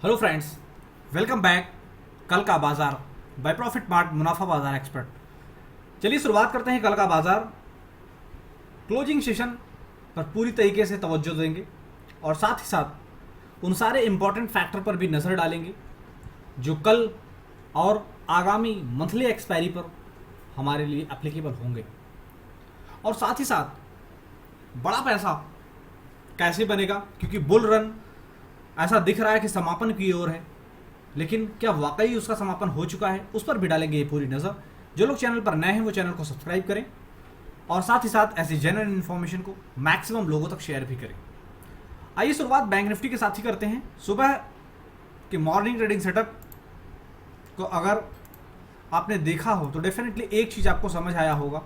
Hello friends, welcome back. कल का बाजार बाय प्रॉफिट मार्ट मुनाफा बाजार एक्सपर्ट। चलिए शुरुआत करते हैं कल का बाजार। क्लोजिंग सेशन पर पूरी तरीके से तवज्जो देंगे और साथ ही साथ उन सारे इंपॉर्टेंट फैक्टर पर भी नज़र डालेंगे जो कल और आगामी मंथली एक्सपायरी पर हमारे लिए एप्लीकेबल होंगे। और साथ ही साथ बड़ा पैसा कैसे बनेगा, क्योंकि बुल रन ऐसा दिख रहा है कि समापन की ओर है, लेकिन क्या वाकई उसका समापन हो चुका है, उस पर भी डालेंगे ये पूरी नज़र। जो लोग चैनल पर नए हैं वो चैनल को सब्सक्राइब करें और साथ ही साथ ऐसी जेन्युइन इन्फॉर्मेशन को मैक्सिमम लोगों तक शेयर भी करें। आइए शुरुआत बैंक निफ्टी के साथ ही करते हैं। सुबह के मॉर्निंग ट्रेडिंग सेटअप को अगर आपने देखा हो तो डेफिनेटली एक चीज़ आपको समझ आया होगा,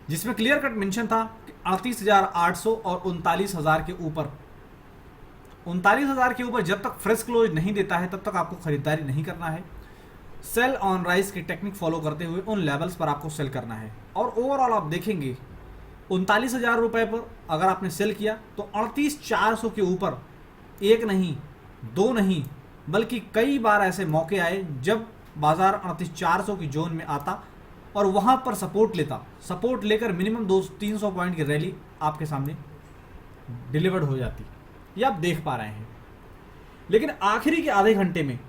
जिसमें क्लियर कट मेंशन था कि 38,800 और 39,000 के ऊपर 39,000 के ऊपर जब तक फ्रेश क्लोज नहीं देता है तब तक आपको खरीदारी नहीं करना है। सेल ऑन राइज की टेक्निक फॉलो करते हुए उन लेवल्स पर आपको सेल करना है। और ओवरऑल आप देखेंगे 39,000 रुपये पर अगर आपने सेल किया तो 38,400 के ऊपर एक नहीं, दो नहीं, बल्कि कई बार ऐसे मौके आए जब बाजार 38,400 की जोन में आता और वहाँ पर सपोर्ट लेता। सपोर्ट लेकर मिनिमम 200-300 पॉइंट की रैली आपके सामने डिलीवर्ड हो जाती, ये आप देख पा रहे हैं। लेकिन आखिरी के आधे घंटे में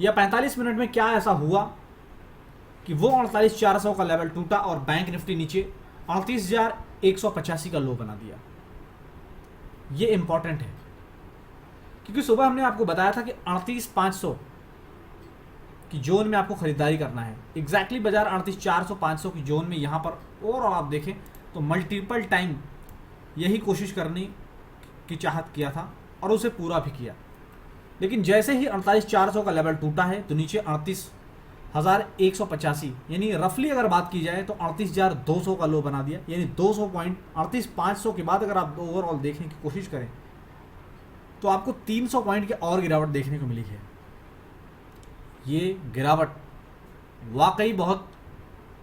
या 45 मिनट में क्या ऐसा हुआ कि वो 38,400 का लेवल टूटा और बैंक निफ्टी नीचे 38,185 का लो बना दिया। ये इंपॉर्टेंट है क्योंकि सुबह हमने आपको बताया था कि 38,500 की जोन में आपको खरीदारी करना है। एग्जैक्टली बाजार 38,400-500 की जोन में यहाँ पर ओवरऑल आप देखें तो मल्टीपल टाइम यही कोशिश करने की चाहत किया था और उसे पूरा भी किया। लेकिन जैसे ही 38,400 का लेवल टूटा है तो नीचे 38,185 यानी रफली अगर बात की जाए तो 38,200 का लो बना दिया। यानी 200 पॉइंट 38,500 के बाद अगर आप ओवरऑल देखने की कोशिश करें तो आपको 300 पॉइंट के और गिरावट देखने को मिली है। ये गिरावट वाकई बहुत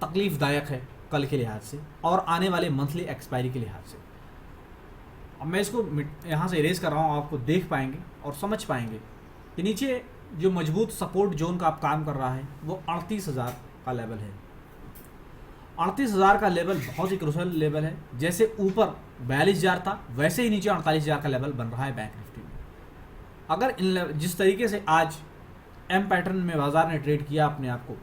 तकलीफदायक है कल के लिहाज से और आने वाले मंथली एक्सपायरी के लिहाज से। अब मैं इसको यहाँ से इरेज कर रहा हूँ, आपको देख पाएंगे और समझ पाएंगे कि नीचे जो मजबूत सपोर्ट जोन का आप काम कर रहा है वो 38,000 का लेवल है। 38,000 का लेवल बहुत ही क्रूशियल लेवल है। जैसे ऊपर 42,000 था वैसे ही नीचे 48,000 का लेवल बन रहा है बैंक निफ्टी में। अगर जिस तरीके से आज एम पैटर्न में बाजार ने ट्रेड किया अपने आप को,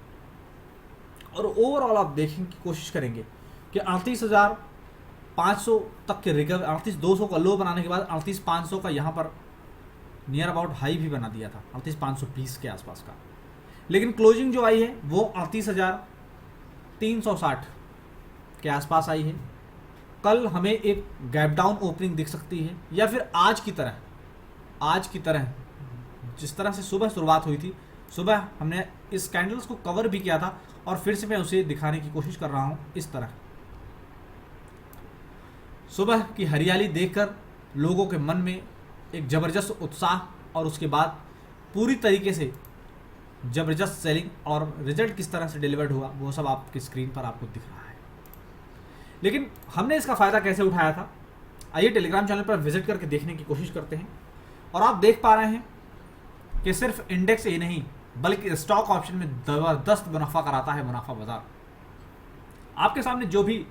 और ओवरऑल आप देखने की कोशिश करेंगे कि 38,500 तक के रिकवर 38,200 का लो बनाने के बाद 38,500 का यहाँ पर नियर अबाउट हाई भी बना दिया था 38,520 के आसपास का। लेकिन क्लोजिंग जो आई है वो 38,360 के आसपास आई है। कल हमें एक गैप डाउन ओपनिंग दिख सकती है या फिर आज की तरह जिस तरह से सुबह शुरुआत हुई थी। सुबह हमने इस कैंडल्स को कवर भी किया था और फिर से मैं उसे दिखाने की कोशिश कर रहा हूँ। इस तरह सुबह की हरियाली देखकर लोगों के मन में एक ज़बरदस्त उत्साह और उसके बाद पूरी तरीके से ज़बरदस्त सेलिंग और रिजल्ट किस तरह से डिलीवर्ड हुआ वो सब आपकी स्क्रीन पर आपको दिख रहा है। लेकिन हमने इसका फ़ायदा कैसे उठाया था, आइए टेलीग्राम चैनल पर विजिट करके देखने की कोशिश करते हैं। और आप देख पा रहे हैं कि सिर्फ इंडेक्स ही नहीं बल्कि स्टॉक ऑप्शन में ज़बरदस्त मुनाफा कराता है मुनाफा बाजार। आपके सामने जो भी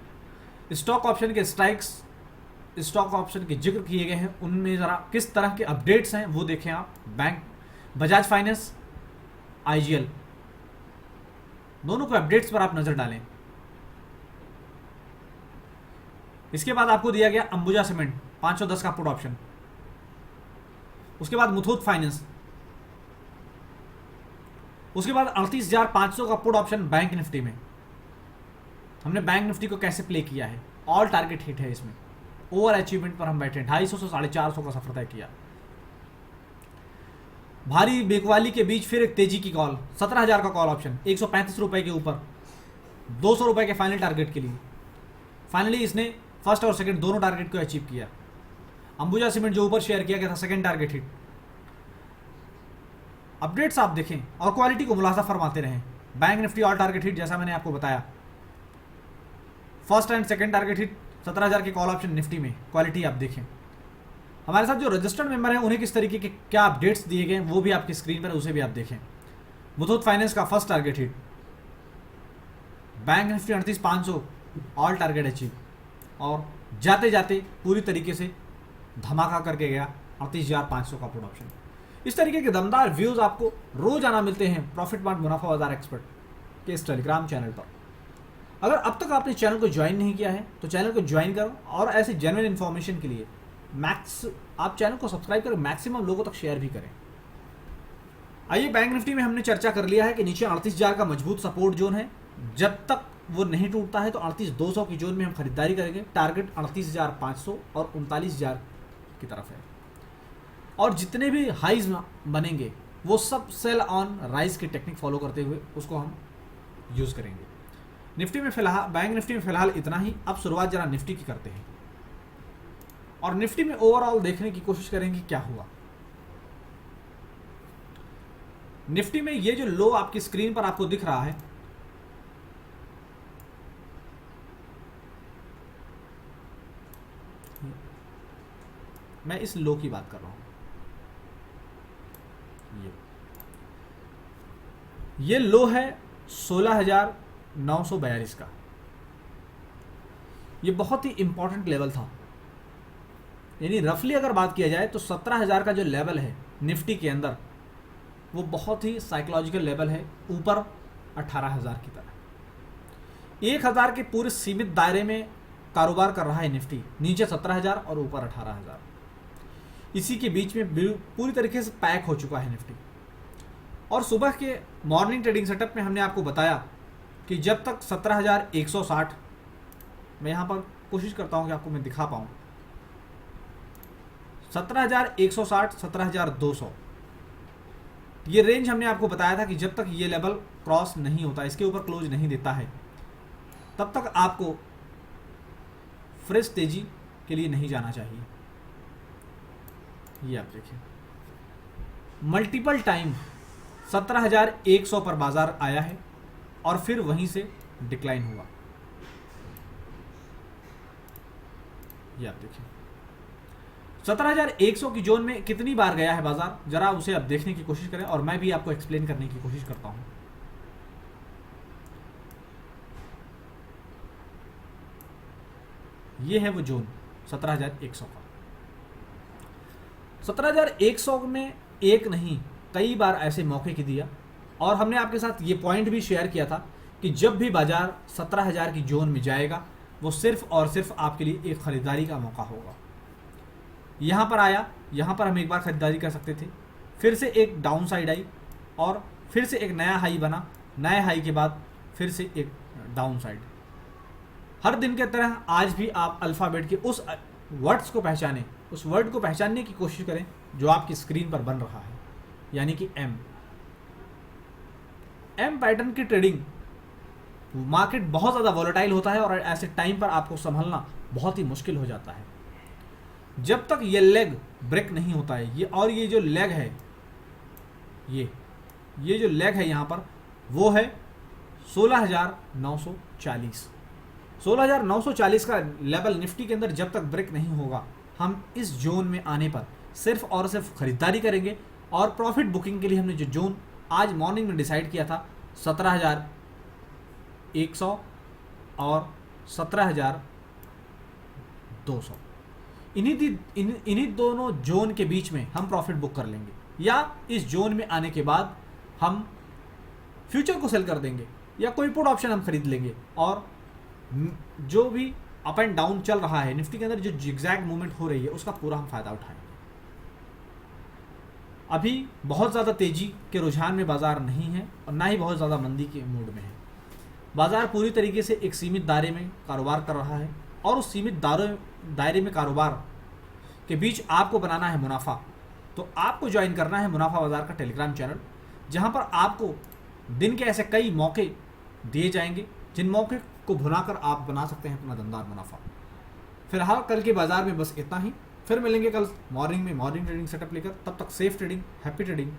स्टॉक ऑप्शन के स्ट्राइक्स, स्टॉक ऑप्शन के जिक्र किए गए हैं, उनमें ज़रा किस तरह के अपडेट्स हैं वो देखें आप। बैंक, बजाज फाइनेंस, आईजीएल, दोनों के अपडेट्स पर आप नज़र डालें। इसके बाद आपको दिया गया अंबुजा सीमेंट 510 का पुट ऑप्शन, उसके बाद मुथूट फाइनेंस, उसके बाद 38,500 का पुट ऑप्शन बैंक निफ्टी में। हमने बैंक निफ्टी को कैसे प्ले किया है, ऑल टारगेट हिट है इसमें, ओवर अचीवमेंट पर हम बैठे 250 से 450 का सफर तय किया। भारी बेकवाली के बीच फिर एक तेजी की कॉल, 17,000 का कॉल ऑप्शन 135 रुपए के ऊपर 200 रुपए के फाइनल टारगेट के लिए। फाइनली इसने फर्स्ट और सेकंड दोनों टारगेट को अचीव किया। अंबुजा सीमेंट जो ऊपर शेयर किया गया था सेकंड टारगेट हिट। अपडेट्स आप देखें और क्वालिटी को मुलाजा फरमाते रहें। Bank Nifty all target hit जैसा मैंने आपको बताया, first and second target hit 17,000 के कॉल ऑप्शन निफ्टी में, क्वालिटी आप देखें। हमारे साथ जो रजिस्टर्ड मेंबर हैं उन्हें किस तरीके के क्या अपडेट्स दिए गए हैं वो भी आपकी स्क्रीन पर है, उसे भी आप देखें। मुथूट फाइनेंस का first target hit, bank Nifty 38,500 all target achieve, और जाते जाते पूरी तरीके से धमाका करके गया 38,500 का पुट ऑप्शन। इस तरीके के दमदार व्यूज आपको रोजाना मिलते हैं प्रॉफिट मार्ट मुनाफा बाजार एक्सपर्ट के इस टेलीग्राम चैनल पर। अगर अब तक आपने चैनल को ज्वाइन नहीं किया है तो चैनल को ज्वाइन करो, और ऐसे जेन्युइन इन्फॉर्मेशन के लिए आप चैनल को सब्सक्राइब करें, मैक्सिमम लोगों तक शेयर भी करें। आइए, बैंक निफ्टी में हमने चर्चा कर लिया है कि नीचे 38,000 का मजबूत सपोर्ट जोन है, जब तक वो नहीं टूटता है तो 38,200 की जोन में हम खरीदारी करेंगे। टारगेट 38,500 और 39,000 की तरफ है, और जितने भी हाइज बनेंगे वो सब सेल ऑन राइज की टेक्निक फॉलो करते हुए उसको हम यूज करेंगे। निफ्टी में फिलहाल, बैंक निफ्टी में फिलहाल इतना ही। अब शुरुआत जरा निफ्टी की करते हैं, और निफ्टी में ओवरऑल देखने की कोशिश करेंगे क्या हुआ। निफ्टी में ये जो लो आपकी स्क्रीन पर आपको दिख रहा है, मैं इस लो की बात कर रहा हूं। ये लो है 16,942 का। ये बहुत ही इंपॉर्टेंट लेवल था, यानी रफली अगर बात किया जाए तो 17,000 का जो लेवल है निफ्टी के अंदर वो बहुत ही साइकोलॉजिकल लेवल है, ऊपर 18,000 की तरह। 1,000 के पूरे सीमित दायरे में कारोबार कर रहा है निफ्टी, नीचे 17,000 और ऊपर 18,000। इसी के बीच में पूरी तरीके से पैक हो चुका है निफ्टी। और सुबह के मॉर्निंग ट्रेडिंग सेटअप में हमने आपको बताया कि जब तक 17,160, मैं यहाँ पर कोशिश करता हूँ कि आपको मैं दिखा पाऊँ, 17,160, 17,200 ये रेंज हमने आपको बताया था कि जब तक ये लेवल क्रॉस नहीं होता, इसके ऊपर क्लोज नहीं देता है, तब तक आपको फ्रेश तेजी के लिए नहीं जाना चाहिए। ये आप देखिए, मल्टीपल टाइम 17,100 पर बाजार आया है और फिर वहीं से डिक्लाइन हुआ। ये आप देखिए 17,100 की जोन में कितनी बार गया है बाजार, जरा उसे आप देखने की कोशिश करें और मैं भी आपको एक्सप्लेन करने की कोशिश करता हूं। ये है वो जोन 17,100 का। 17,100 में एक नहीं कई बार ऐसे मौके की दिया, और हमने आपके साथ ये पॉइंट भी शेयर किया था कि जब भी बाजार 17,000 की जोन में जाएगा वो सिर्फ और सिर्फ आपके लिए एक खरीदारी का मौका होगा। यहाँ पर आया, यहाँ पर हम एक बार खरीदारी कर सकते थे, फिर से एक डाउन साइड आई और फिर से एक नया हाई बना, नए हाई के बाद फिर से एक डाउन साइड। हर दिन के तरह आज भी आप अल्फ़ाबेट के उस वर्ड्स को पहचानें, उस वर्ड को पहचानने की कोशिश करें जो आपकी स्क्रीन पर बन रहा है, यानी कि एम पैटर्न की ट्रेडिंग। मार्केट बहुत ज़्यादा वॉलेटाइल होता है और ऐसे टाइम पर आपको संभलना बहुत ही मुश्किल हो जाता है जब तक ये लेग ब्रेक नहीं होता है। ये जो लेग है, ये जो लेग है यहाँ पर, वो है 16,940। 16,940 का लेवल निफ्टी के अंदर जब तक ब्रेक नहीं होगा, हम इस जोन में आने पर सिर्फ और सिर्फ खरीदारी करेंगे। और प्रॉफिट बुकिंग के लिए हमने जो जोन आज मॉर्निंग में डिसाइड किया था 17,100 और 17,200, इन्हीं दोनों जोन के बीच में हम प्रॉफिट बुक कर लेंगे, या इस जोन में आने के बाद हम फ्यूचर को सेल कर देंगे या कोई पुट ऑप्शन हम खरीद लेंगे, और जो भी अप एंड डाउन चल रहा है निफ्टी के अंदर, जो जिगजैग मूवमेंट हो रही है, उसका पूरा हम फायदा उठाएंगे। अभी बहुत ज़्यादा तेजी के रुझान में बाजार नहीं है और ना ही बहुत ज़्यादा मंदी के मूड में है। बाजार पूरी तरीके से एक सीमित दायरे में कारोबार कर रहा है, और उस सीमित दायरे में कारोबार के बीच आपको बनाना है मुनाफा। तो आपको ज्वाइन करना है मुनाफा बाजार का टेलीग्राम चैनल, जहां पर आपको दिन के ऐसे कई मौके दिए जाएंगे जिन मौके को भुनाकर आप बना सकते हैं अपना दमदार मुनाफा। फिलहाल कल के बाजार में बस इतना ही, फिर मिलेंगे कल मॉर्निंग में मॉर्निंग ट्रेडिंग सेटअप लेकर। तब तक सेफ ट्रेडिंग, हैप्पी ट्रेडिंग।